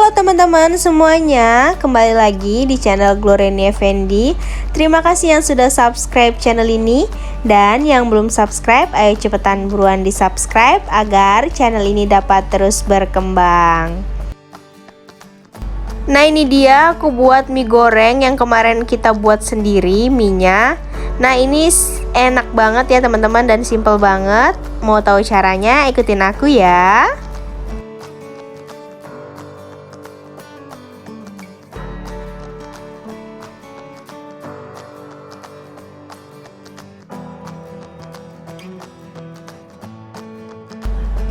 Halo teman-teman semuanya, kembali lagi di channel Gloriani Effendi. Terima kasih yang sudah subscribe channel ini. Dan yang belum subscribe, ayo cepetan buruan di subscribe agar channel ini dapat terus berkembang. Nah, ini dia aku buat mie goreng yang kemarin kita buat sendiri mie-nya. Nah, ini enak banget ya teman-teman dan simple banget. Mau tahu caranya? Ikutin aku ya.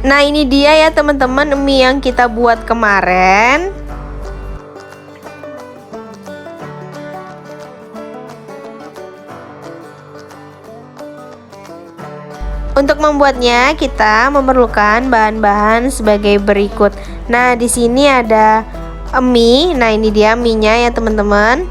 Nah, ini dia ya teman-teman mie yang kita buat kemarin. Untuk membuatnya kita memerlukan bahan-bahan sebagai berikut. Nah, di sini ada mie. Nah, ini dia mie-nya ya teman-teman.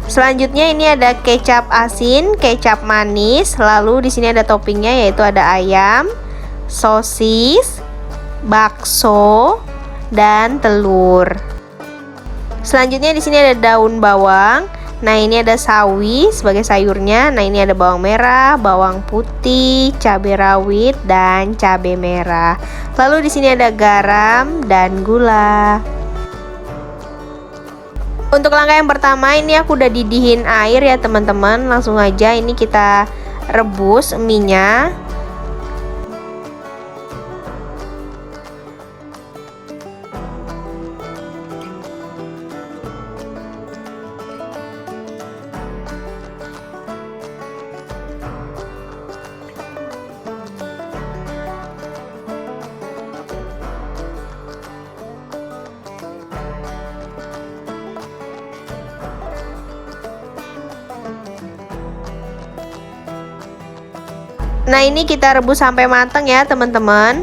Selanjutnya ini ada kecap asin, kecap manis, lalu di sini ada toppingnya yaitu ada ayam, sosis, bakso, dan telur. Selanjutnya di sini ada daun bawang. Nah, ini ada sawi sebagai sayurnya. Nah, ini ada bawang merah, bawang putih, cabai rawit, dan cabai merah. Lalu di sini ada garam dan gula. Untuk langkah yang pertama ini aku udah didihin air ya teman-teman. Langsung aja ini kita rebus mie-nya. Nah, ini kita rebus sampai matang ya teman-teman.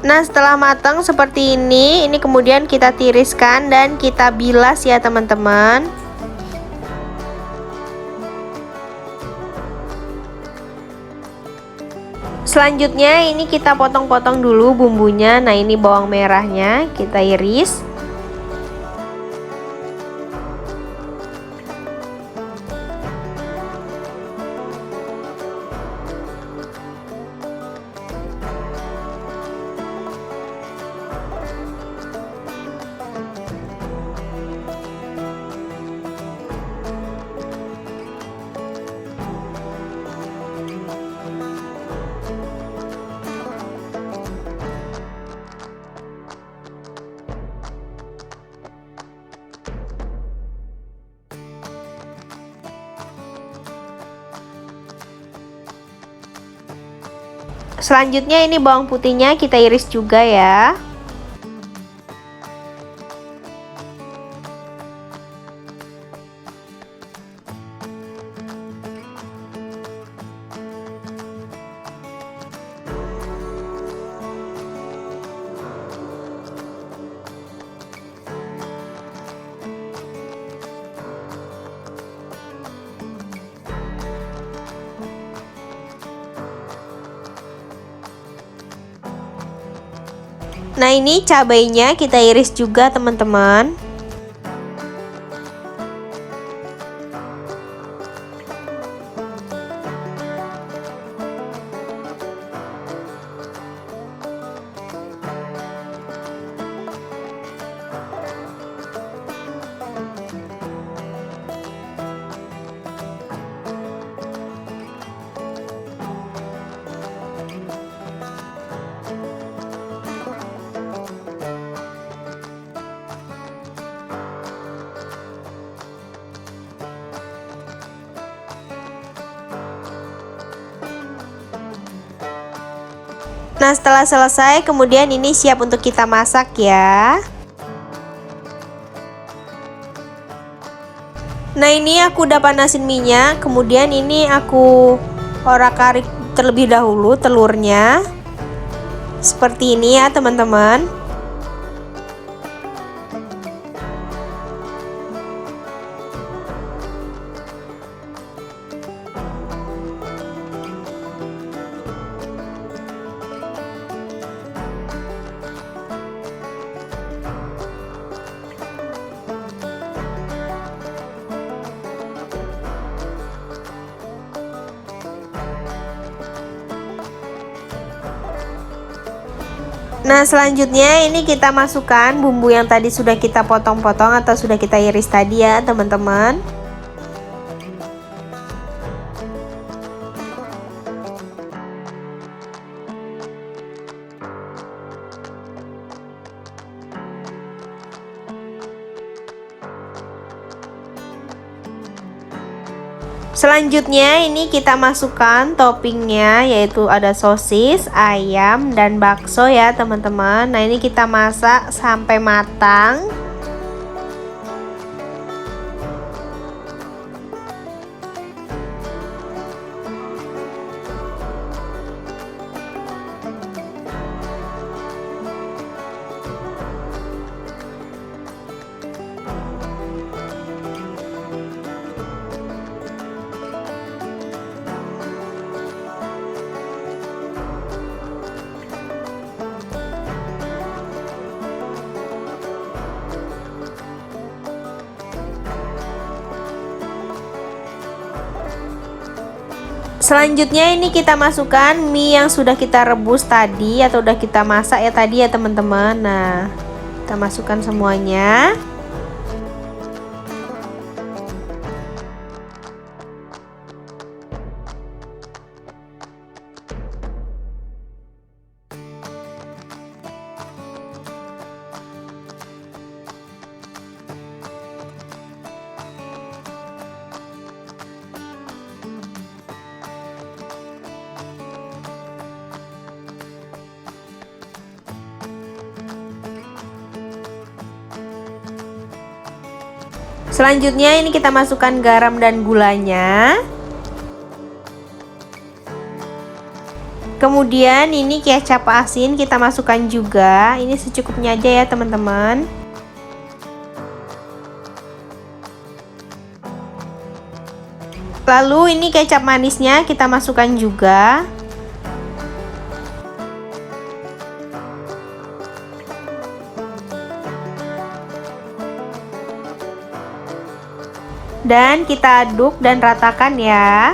Nah, setelah matang seperti ini kemudian kita tiriskan dan kita bilas ya teman-teman. Selanjutnya ini kita potong-potong dulu bumbunya. Nah, ini bawang merahnya kita iris. Selanjutnya ini bawang putihnya kita iris juga ya. Nah, ini cabainya kita iris juga teman-teman. Nah, setelah selesai, kemudian ini siap untuk kita masak ya. Nah, ini aku udah panasin minyak, kemudian ini aku orak-arik terlebih dahulu telurnya. Seperti ini ya, teman-teman. Nah, selanjutnya ini kita masukkan bumbu yang tadi sudah kita potong-potong atau sudah kita iris tadi ya, teman-teman. Selanjutnya ini kita masukkan toppingnya, yaitu ada sosis, ayam, dan bakso ya teman-teman. Nah, ini kita masak sampai matang. Selanjutnya ini kita masukkan mie yang sudah kita rebus tadi atau udah kita masak ya tadi ya teman-teman. Nah, kita masukkan semuanya. Selanjutnya ini kita masukkan garam dan gulanya. Kemudian ini kecap asin kita masukkan juga. Ini secukupnya aja ya teman-teman. Lalu ini kecap manisnya kita masukkan juga. Dan kita aduk dan ratakan ya.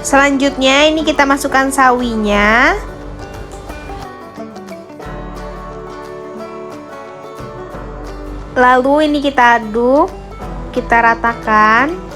Selanjutnya ini kita masukkan sawinya. Lalu ini kita aduk, kita ratakan.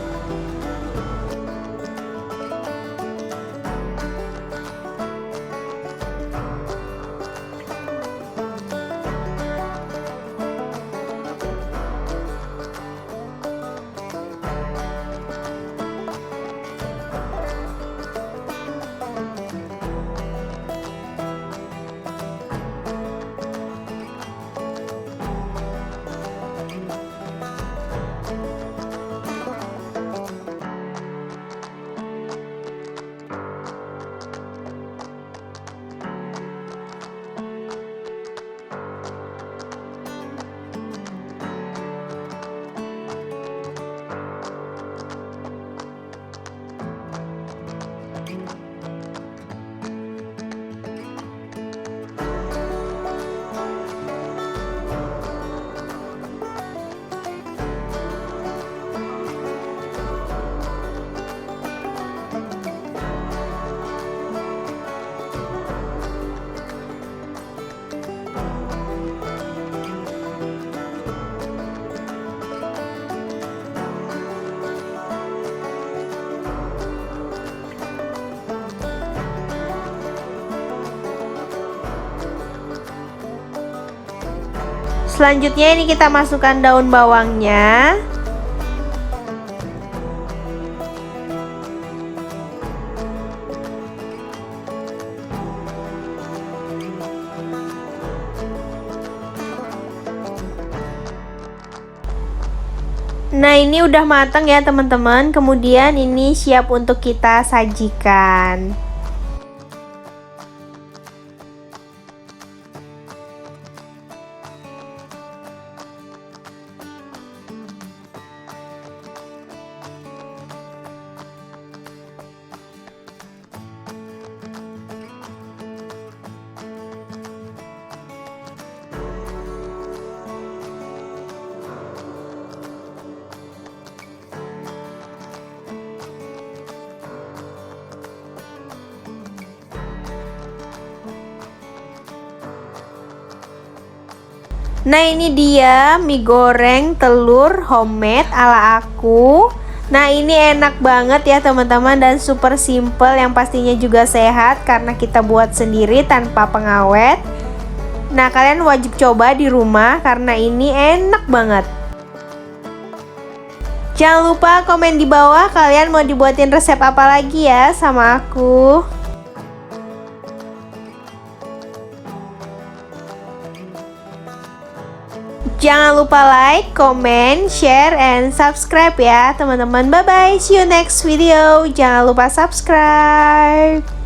Selanjutnya ini kita masukkan daun bawangnya. Nah, ini udah matang ya teman-teman. Kemudian ini siap untuk kita sajikan. Nah, ini dia mie goreng telur homemade ala aku. Nah, ini enak banget ya teman-teman dan super simple, yang pastinya juga sehat karena kita buat sendiri tanpa pengawet. Nah, kalian wajib coba di rumah karena ini enak banget. Jangan lupa komen di bawah kalian mau dibuatin resep apa lagi ya sama aku. Jangan lupa like, comment, share, and subscribe ya teman-teman. Bye-bye, see you next video. Jangan lupa subscribe.